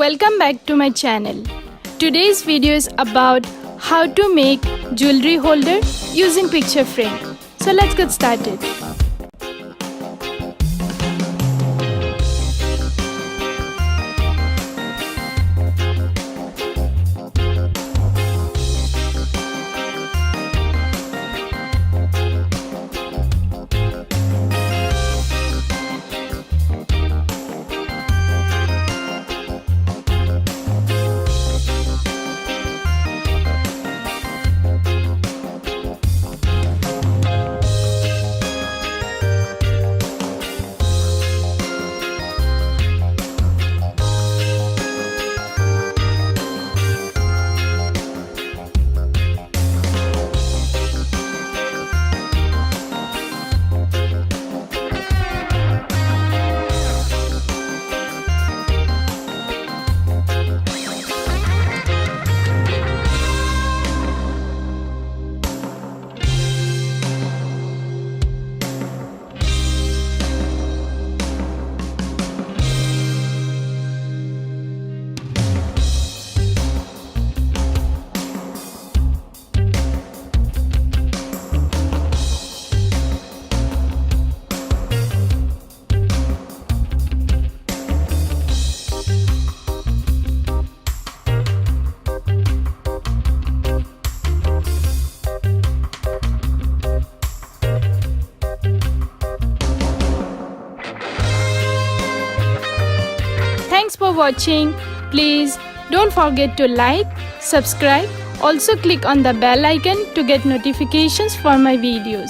Welcome back to my channel. Today's video is about how to make jewelry holder using picture frame. So let's get started. Thanks for watching. Please don't forget to like, subscribe. Also click on the bell icon to get notifications for my videos.